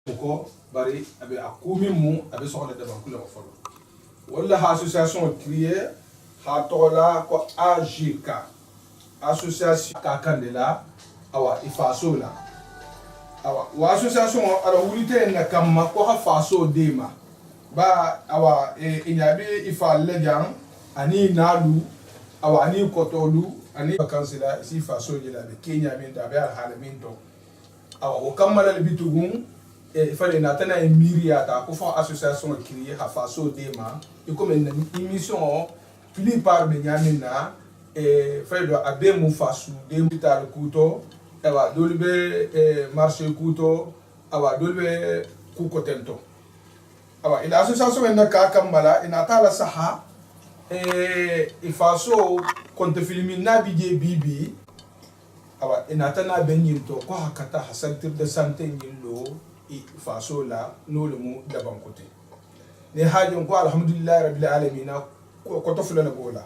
ko bari abe akumi mu abe so da ban kula folo wala association crier ha tola ko AJK association ka kandela awa ifaso la awa wa association ala wulite na kamma ko ha faso dema ba awa inyabe ifalle jang ani nalu awa ani kotolu ani kansila si faso jela be Kenya min da be al halamin to awa o kamala bitugun fallait n'atteindre un myriade pour faire association créée à façon dema et comme une émission plus par Benyamina et fait de abe mu fasu de mutal kuto ewa dolbe marché kuto awa dolbe kukotento awa ila association en ka kamala ina tala saha faso konte filmi na bije bibi awa ina tana benyinto ko hakata hasantir de santé ngilo faso la nolu mu daban kote ne hajin ko alhamdulillah rabbil alamin ko to fulana bola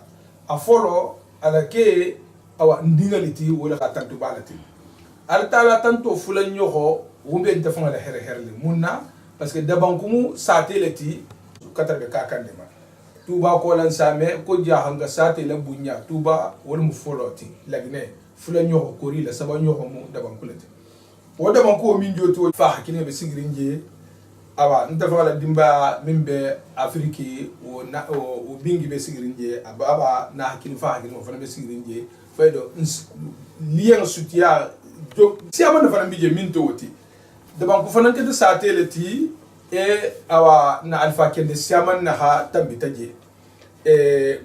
a folo ala ke awa ndingaliti wala ka tantu balati al tala tanto fulan yoho wumbe nta fanga la herle munna parce que daban kumu sateliti katarbe ka kande ma tuba ko lan same ko jahanga satela bunya tuba wala mu foloti lagne fulan yoho kori la saban yoho mu daban kulati wada man ko min joto fa hakine be sigrinje awa nta fa la dimba mimbe afriki o bingi be sigrinje ababa na hakine fa hakine fa be sigrinje fa do lien soutien do si amana fa mbije min to woti de ban ko fa nan ke sa teleti awa na alfa kende siaman na ha tambitaje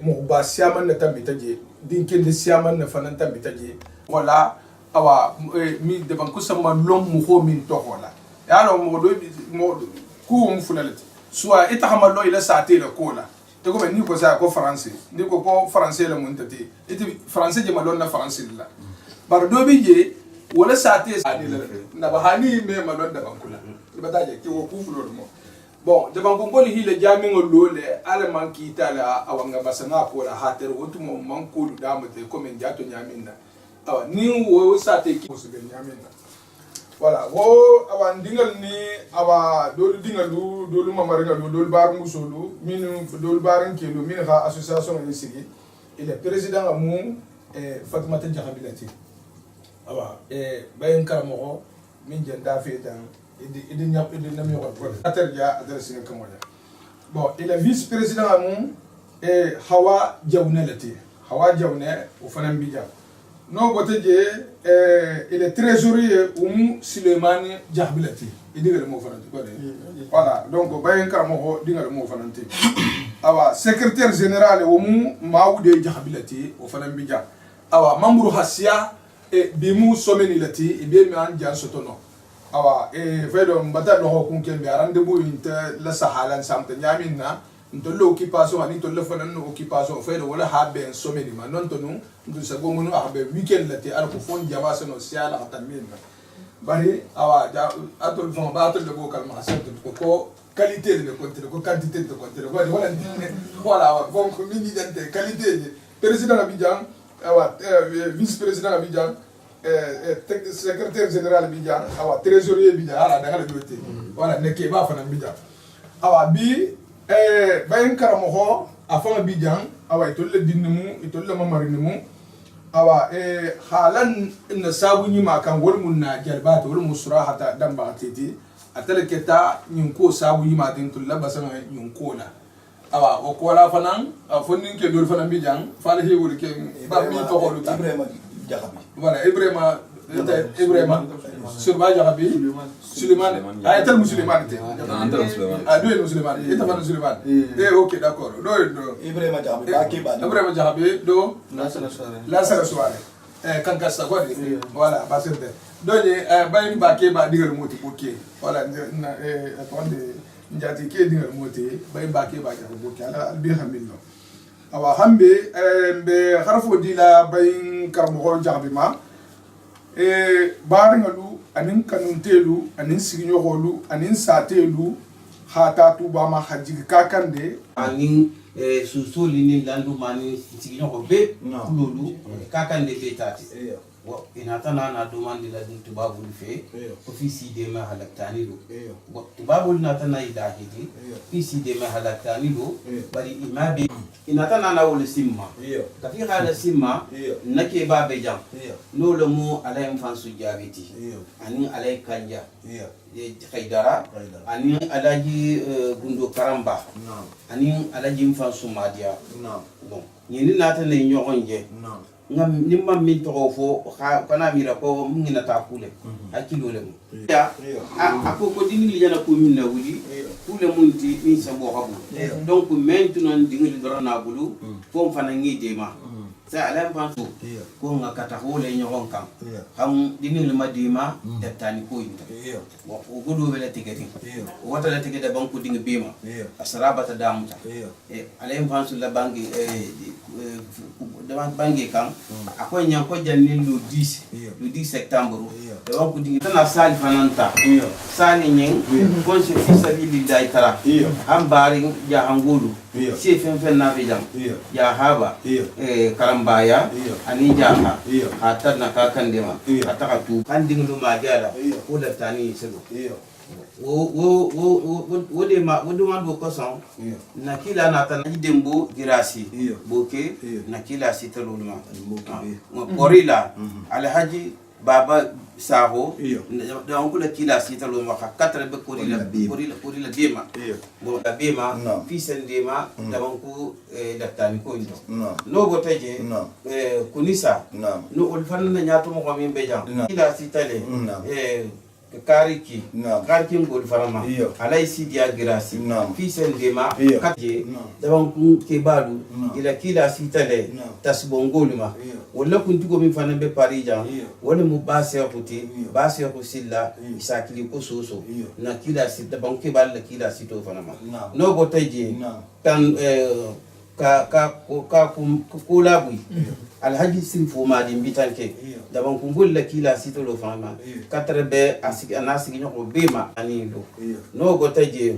mo ba siaman na tambitaje din kende siaman na fa nan tambitaje wala awa mi de ban kusama lom mu ho min to hola yalo mo do mo ku mu fulalati soit ita hamalo ila saate la kola te ko ni ko sa ko français ni ko français la mun tati iti français je malon na français la bar do bi je wala saate na bahani me malon da ban kula bata je ki wo ku fulo mo bon de ban ko ngol hile jami ngol lole ala man ki tala awanga basana ko la hater wotumo man ko da mate ko men jato nyaminda awa ni wo sate ki so ben nyamena wala wo awa ndingal ni awa dolu dingal dolu mamaringa dolu bar musolu min dolu barin kelo min ha association ni sigi il est président amu Fatimata Jahabilati awa bayen karamo min jenda fetan idi nyap idi nami ko aterja adresse ni kamoya bon il est vice président amu Hawa Jawnelati Hawa Jawne o fanan bija no boteje il est trésorier Suleimani Jahbilati il dit le mot fananti voilà donc bayen karamo dinga le mot fananti awa secrétaire général Maoude Jahbilati o fanan bija awa membre hasia bimu someni lati be mi an jan sotono awa vedo mbata lo ko kembe rendez-vous inte la sahalan samte nyaminna ntolo occupation ani tolo fanan occupation fedo wala habe someni ma non tonu ndu sa gomuno habe weekend lati ar ko fon jama sono siala atamin bari awa atol fon ba atol de bokal ma asante ko qualité de compter ko quantité de compter wala wala bon ko mini dente qualité président Abidjan awa vice président Abidjan secrétaire général Abidjan awa trésorier Abidjan ala daga le doté wala neke ba fanan Abidjan awa bi bayen karamo afan Abidjan awa itolle dinmu itolle mamarimu awa halan in sabu ni makan wal munna jalbat wal musrahata damba titi atale keta nyinko sabu yi matin tulla basana nyinko la awa o kola fanan fonin ke dol fanan Abidjan fala he wol ke ba mi to holu ta Ibrahima Jahabi voilà Ibrahima Surba Jahabi Suleiman ayatal Musulman te do Musulman eta fan Suleiman ok d'accord do Ibrahima Jahabi do la sala soirée kan kasta ko voilà basente do ni bayin ba ke ba digal moti ok voilà na attendez njati ke digal moti bayin ba ke ba ja ok ala alhamdulillah awa hambe be harfo dila bayin karmo Jahabi ma baringalu anin kanuntelu anin signyoholu anin satelu hata tuba ma hajigi kakande anin susuli ni landu mani signyoho be kululu kakande be tati inatana na demande la tubabul fe ofisi de ma halaktani do tubabul natana idahidi ofisi de ma halaktani do bari imabi inatana na wol simma kafi hala simma nake ba be jam no le mo alay fansu jabiti ani alay kanja khaydara ani alaji gundo karamba ani alaji fansu madia bon yini natana nyogonje ngam nimma min to fo kana mira ko ngina ta kule akilo le mo ya akoko dini li jana ko min na wuli kule munti min sa bo habu donc maintenant dingi dora na bulu ko fana ngi dema sa alam fansu ko ngakata hole nyogon kam ham dini le madima datani ko yinta o godo wala tigeti wata la tigeda banko dingi bema asrabata damuta alam fansu la bangi bangi kam akoy nyam ko janni le 10 septembre de wanko dingi tana sali fananta sali nyen ko se fi sabili dai tara am bari ja angolu si fen na be jam ya haba karambaya ani jaha hatta na ka kandema hatta ka tu kan dingi do magala ko la tani sego wo de ma do ko son na kila na tan dembo girasi boke na kila sitalulma porila alhaji baba saho da on kula kila sitalulma ka katra be porila dema bo da bema fisen dema da banku da tani ko ndo no go taje kunisa no ol fanna nyato mo ko min be jam kila sitale kariki ngol farama alay sidia girasi fi sen dema kaje dawan ku ke balu ila kila sitale tasbongoluma wala kunti go min fanan be parija wala mu base ko silla isakili ko soso na kila sita banke bal kila sito fanama no go taje tan ka kula bui alhaji sinfo ma di bitanke daban kungul la kila sito lo fama katre be asiki anasiki nyoko bema ani lo no go taje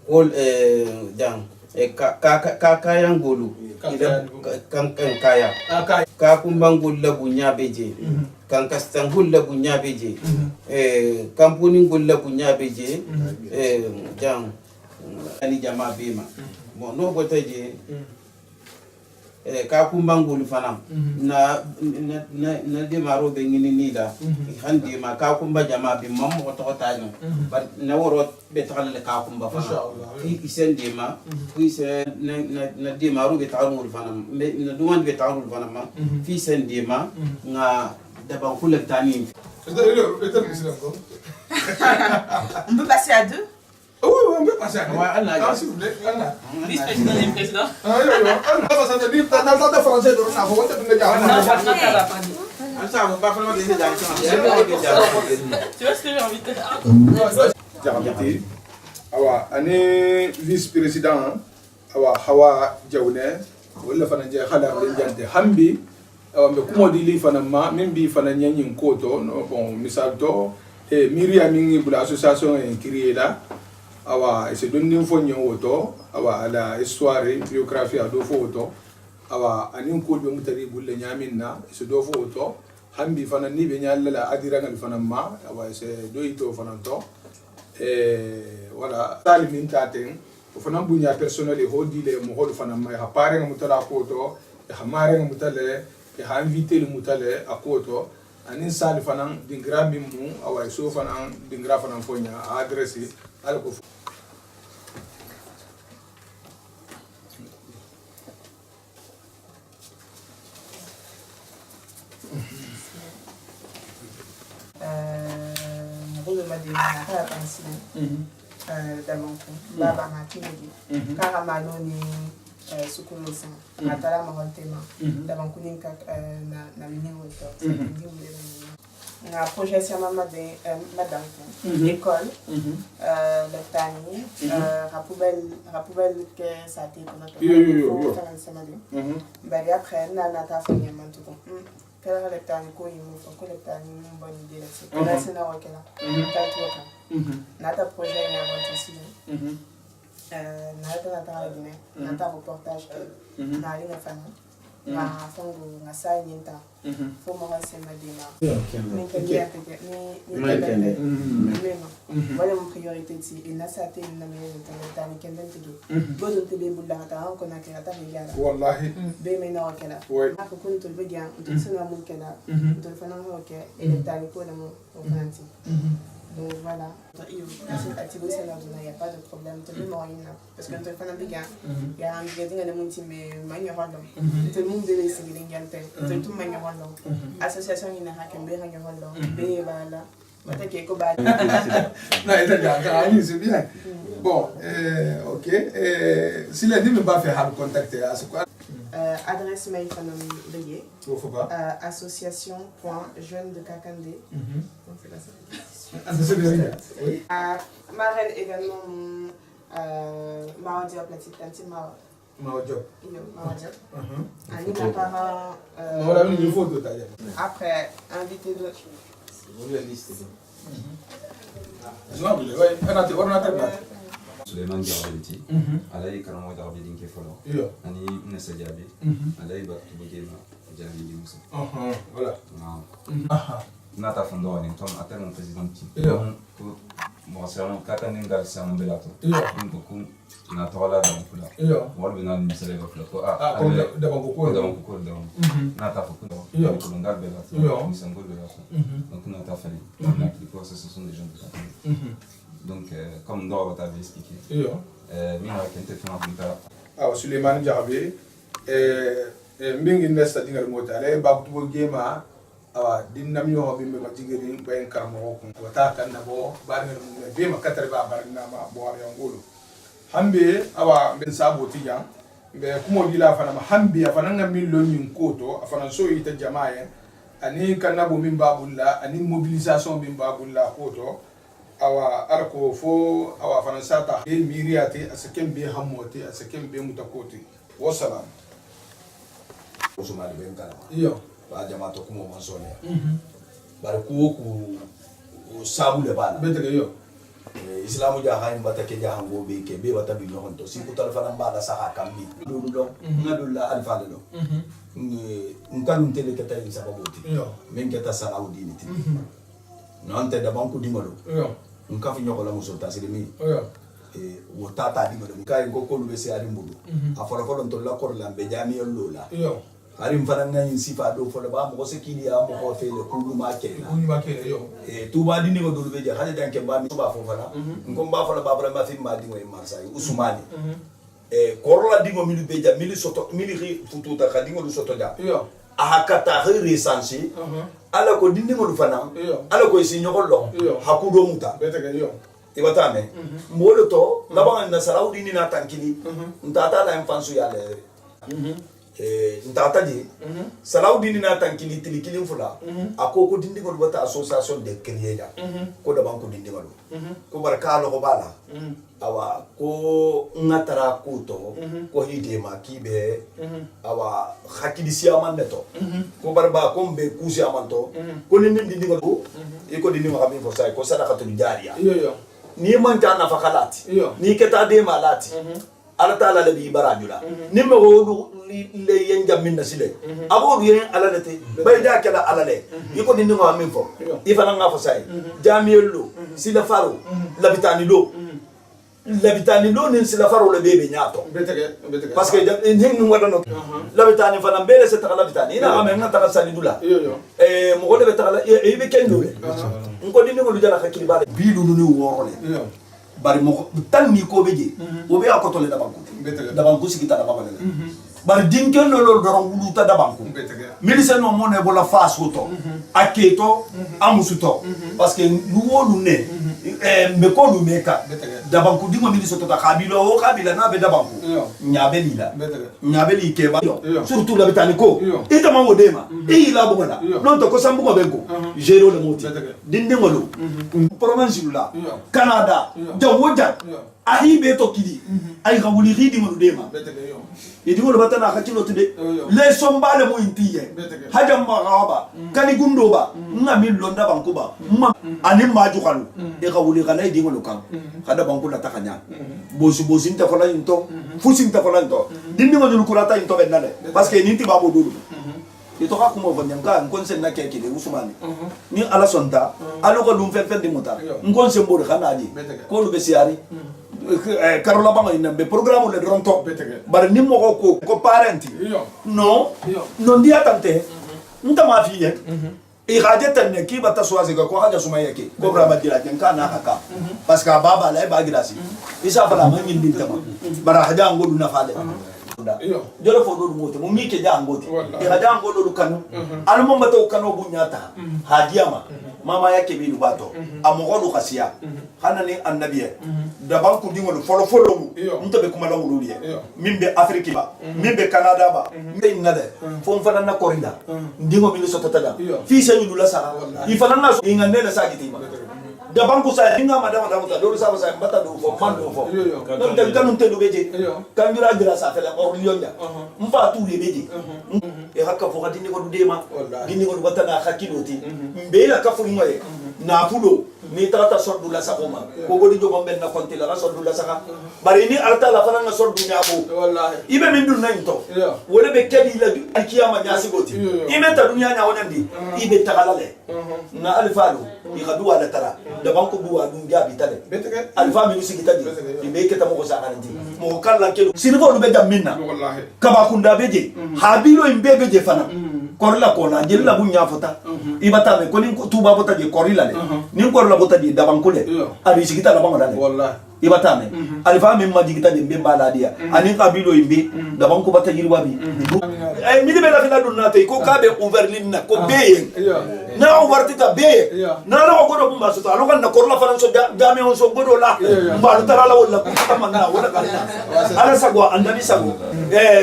ol jang ka yangolu kan kaya ka kumbangul la bunya beje kan kastangul la bunya beje kampuni ngul la bunya beje jang ani jama bema bon no go taje ka kumbangul fanam na de maro be ngini nida handi ma ka kumba jama bi mam ko to tani bar na woro be tagal le ka kumba fa isen de ma isen na de maro be tagal fanam na duman be tagal fanam fi sen de ma nga da ban kulak tani on peut passer à deux. Oui, on peut passer à deux. S'il vous plaît. Vice-président et président. Français, tu vois ce que j'ai envie de dire? Awa, ane vice-président, awa Hawa Jawne, wala fana je khala jante hambi, awa me kumodi li fana ma, membi fana nyanyin koto, no bon misal to, Myriam mingi pour l'association créée là. Awa se donne fo nyoto awa ala histoire biographie ado foto awa anin ko be mutari bulle nyaminna se do foto hambi fana ni be nyalla la adira ngal fana ma awa se do ito fana to wala talimin taten o fana bunya personnel ho dile mo hol fana ma ha pare mutala koto ha mare mutale ha invité le mutale akoto anin sali fana dingra mimu awa so fana dingra fana fonya adresse alko Damanku baba makini kara maloni sukulusa atala mahontema damanku ninka na minimoto na projet sama made madanku école le tani rapubel que ça t'est bari après na ta fanya mantuko kala le tani ko yimu ko le tani mboni de la c'est na wakela tatuka nata projet ya ici nata la guinée nata reportage na ali na fana na fongo na sai ninta fo mo ha sema dina ni kenya ni wala mo priorité ti ina sa te na me ta ni kenden tudu bodo te be bulla ta ko na kira ta be yara wallahi be me na wakela na ko kun to be gyan to sina mo kela to fa na ho ke e ta ni ko na mo fanti donc voilà il n'y a pas de problème tout le monde parce que tu fais un bigan il y a un bigan de mon team mais manière random tout le monde veut se dire qu'il tout manière random association il n'a qu'un bien manière random bé voilà maintenant qu'il est cobaye non c'est bien bon ok si les deux ne pas faire contacter à ce quoi adresse mail famille Bélier association.jeune de Kakandé c'est pas ça oui. Marraine également Mao Diop la petite tante Mao Diop. Annie la parent après invité de Suleiman Diarabiti, Alaï Karamo Darabidin Kefolo, Annie Nessajabi, Alaï Bakibigema, Diarabidi Moussa. Voilà. Nata Fondo, et Tom Atel, mon président qui bon, c'est un Kakaningal, c'est un belato. Beaucoup, Natola dans le Kula. Moi, le nom de Missile Floko. Ah, d'abord beaucoup, Nata Foko, Kulungal Belato, Missangol Belato. Donc, Nata Fali, ce sont des gens de Kakanin. Donc, comme Dora t'avait expliqué, Mina Kente Fonapinta. Ah, Suleiman Diarabé, Mbing Nesta Dingal Motale, Bakubo Gema. Awa dinna mi ho bimbe ma jigeri bayen karamo ko wata kan na bo barngal mum be ma katare ba barna ma bo ar yangolo hambe awa ben sabo tijan be kumo dila fana ma hambe afana ngam min lo min koto afana so ita jama'a ani kan na bo min babulla ani mobilisation min babulla koto awa arko fo awa fana sata e miriati asakem be hamote asakem be mutakoti wassalam Usumali ben kala iyo ba jama to kuma man so ne bar ku sabu le bala betege yo islamu ja hayin bata ke ja hango be ke be bata bi no to si kutal fana bala saha kambi lulu do ngadulla alfa do nkan tele ke tay sababoti men ke ta saudi ni non te da banku dimalo nka fi nyoko la muso tasiri mi wo tata dimalo kay ko ko lu be se ari mbudu afara folo to la kor la be jami lola Arim faranga yin sifa do fo ba mo se kili ya mo ko fele kulu ma kele yo tuba dini ko dulu beje hade danke ba mi ba fo fala ngom ba fo la ba bra ma fi ma dingo e marsay usmani korla dingo mi beja mi soto mi ri futu ta kadingo du soto ja yo ahakata resansi ala ko dingo du fana ala ko si nyoko lo hakudo muta betege yo ibatame mbolo to labanga na saraudi ni na tankili ntata la infansu ya le ntata di salaudi ni na tankili tilikili fula akoko dindi ko bata association de créer ko da banko dindi ko ko barka lo ko bala awa ko ngatara kuto ko hide ma kibe awa hakidi siaman neto ko barba ko be kusi amanto ko ni dindi ko e ko dindi ma kamin fo sai ko sadaka to jariya yo ni man ta na fakalati ni keta de malati ala taala le bi barajula ni me wo le yen jamin na sile abo yen ala le te bay da kala ala le yiko ni ngo amin fo ifana nga fo sai jamielo sila faro labitani lo ni sila faro le bebe nyato parce que ni ngwa no labitani fana mbele se ta labitani ina ame nga ta sali dula mo ko le ta e be kendo ngo ni ngo jana hakili bale bi lu ni worole bari mo tan ni ko beje o be akoto le da banku sigita da babale bari dinken no lo doron wuluta da banku milise no mo ne bola faso to aketo amusuto parce que luwo lu ne me ko lu meka da banku dingo milise to da kabilo o kabila na be da banku nyabeli ke ba surtout la betani ko ita ma wodema e ila bugala non to ko sambu ko benko jero le moti dindingo lu province la Canada jawoja ahi be to kidi ay gawuli ridi mo dema idi mo batana hakilo tude le sombale mo intiye hajam ma gaba kani gundo ba ngami londa banko ba ani maju kalu e wuli kana dingo lukan kada banku na takanya bosi nta fala into fusi nta fala into dingo dulu kurata into benale parce que ninti babo dulu ito ka kumo vanyanka nkonse na keke de usumani ni ala sonta alo ko lum fen di muta nkonse mbor kana di ko lu besiari karola banga ina be programme le ronto bar ni mo ko parenti no dia tante nta ma fiye e radio tenne ki bata soaze ko haja suma yake ko brama dira ken kana haka parce que baba la ba girasi isa fala man yin dinta bara haja ngodu na fale jolo fo do moto mo mi ke ja ngoti e haja ngodu kanu almo mata kanu bunyata hadiama mama yake bi dubato amogodu khasiya hanani annabiye da banku dingol folo mu ntobe kuma lawulu liye mimbe afrique ba mimbe canada ba mbe ngade fo fana na korida ndingo mi so tatada fi se yulu la sara ifana na ingane la sagiti ba da banku sa dinga madama da do sa sa mbata do fo mando fo non tan kanun te do beje kan jura gira sa fele or lionja mfa tu le beje e hakka fo hadini ko dema dini ko batana hakiloti mbela ka fo ngoye na pulo ni tata sordu la sakoma ko godi jogo ben na konti la sordu la saka bari ni alta la fana na sordu nyabo wallahi ibe min dun nanto wala be kadi la alkiyama nyasi goti ibe ta dunya nya wonandi ibe tagalale na alfalu i gadu ala tara da banko buwa dun gabi tale alfa mi usiki tadi ibe keta mo ko sakanti mo kala kelo sinfo lu be jamminna wallahi kaba kunda beje habilo imbe beje fana korla kona jella bunya fota ibata be ko ni tuba bota je korila le ni korla bota je dabankule ari sikita la bangala wallahi ibata me alfa mi ma digita de mbemba la dia ani kabilo imbe dabanko bata yirwa bi ay mi de be la fina dun na te ko kabe overlin na ko beye na overtita beye na la ko do bumba so alo kan na korla faran so game on so godo la mba tara la wala ko tamanga wala kalina ala sagwa andani sago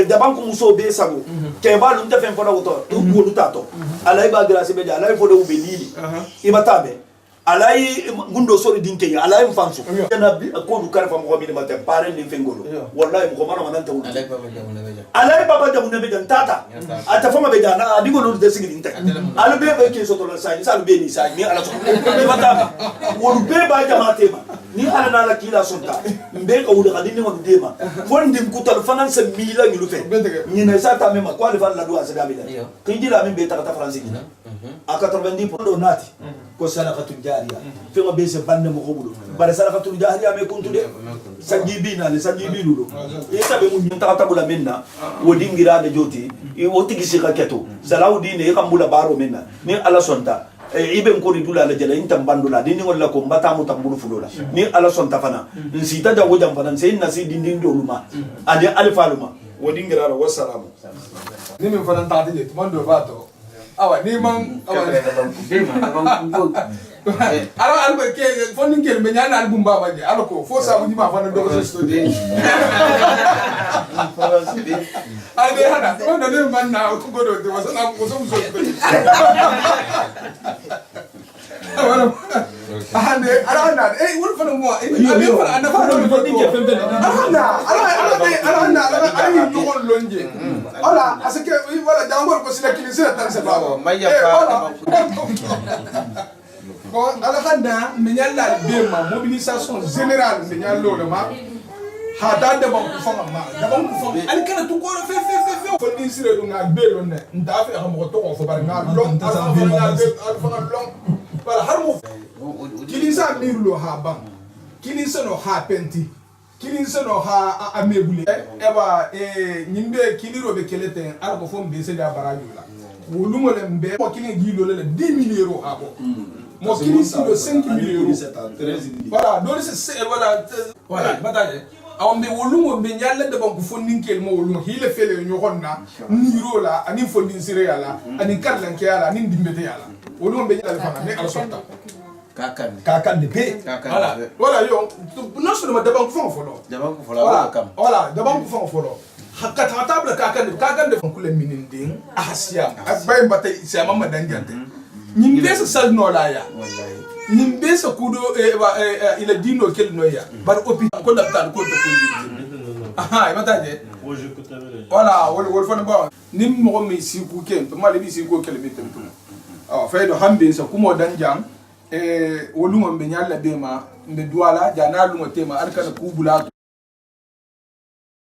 dabanko muso be sago ke ba lu ntefen fona wuto du tato alay ba grâce be alay fo de ubelili ibata be alay gundo sori dinke ya alay mfanso na ko du kar fa mo bi ma te pare ni fengolo wallahi mo mana mananta wu alay baba jamu ne be dan tata ata fama be dana adigo no de sigi dinta alu be ke so to la sai salu be ni sai ni ala so ibata wo be ba jama tema ni ala na la kila sonta mbe ka wuli kadini mo dema fon dim kutal finance mila ngi lu fe ni na sa ta mema kwa le fa la do asada bila kinji la min be ta france ni a 90% nati ko sadaqatul jariya fe ma be se bande mo gobudo bare sadaqatul jariya me kuntu de sanjibi na le sanjibi lulo e sabe mu nyanta tabula menna wodi ngira de joti e woti gisi ka keto salaudi ne kambula baro menna ni ala sonta ibe nkori dula la jala inta mbandula dini wala ko mbata mu tambulu fulola ni ala sonta fana nsita da wojam fana sai nasi dindin doluma ade alfaluma wodi ngira la wassalamu ni min fana ta de mando bato awa ni man awa ala alba ke fondin ke me nyana album baba je ala ko fo sabu ni ma fana do so studio ade hana ko do ne man na ko godo de wasana ko so so ande ala wul fana mo abi fana anda fana fondin ke fembe ala ni ko lonje ala asake wala jangor ko sila kini sila tan se baba maya fa ko ala handa menyalla bema mobilisation générale menyallo ma hada de banku fanga ma da banku fanga ali kana tu ko fe fo ni sire du nga belo ne nda fe ha mo to ko fo bar nga long ala fanga long wala har mo kilisa mirlo ha ban kilisa no ha penti kilisa no ha amebule eba nyimbe kiliro be kelete ala ko fo mbe se da baraju la wolumo le mbe ko kilin gilo le 10 millions euros ha bo mo kilisi le 5 millions euros voilà donc c'est voilà bataille awon be wolumo be nyalle de banku fondin kel mo wolumo hile fele nyo honna niro la ani fondin sire yala ani karlan ke yala ani dimbete yala wolumo be nyalle fana ne ala sonta kakan de pe voilà yo non seulement de banku fon folo voilà de banku fon folo hakata table kakan de banku le mininding asia bay batay c'est mama danjante nyimbe sa sal no la ya wallahi nyimbe sa kudo ila dino kel no ya bar opi ko da tan ko to ko aha ibata je voilà wol fana ba nim mo mi si ku ken to mali bi si ko kel mi tem ah fay do hambe sa kumo dan jam wolungo mbe nyalla be ma mbe duala jana lungo tema arkana kubula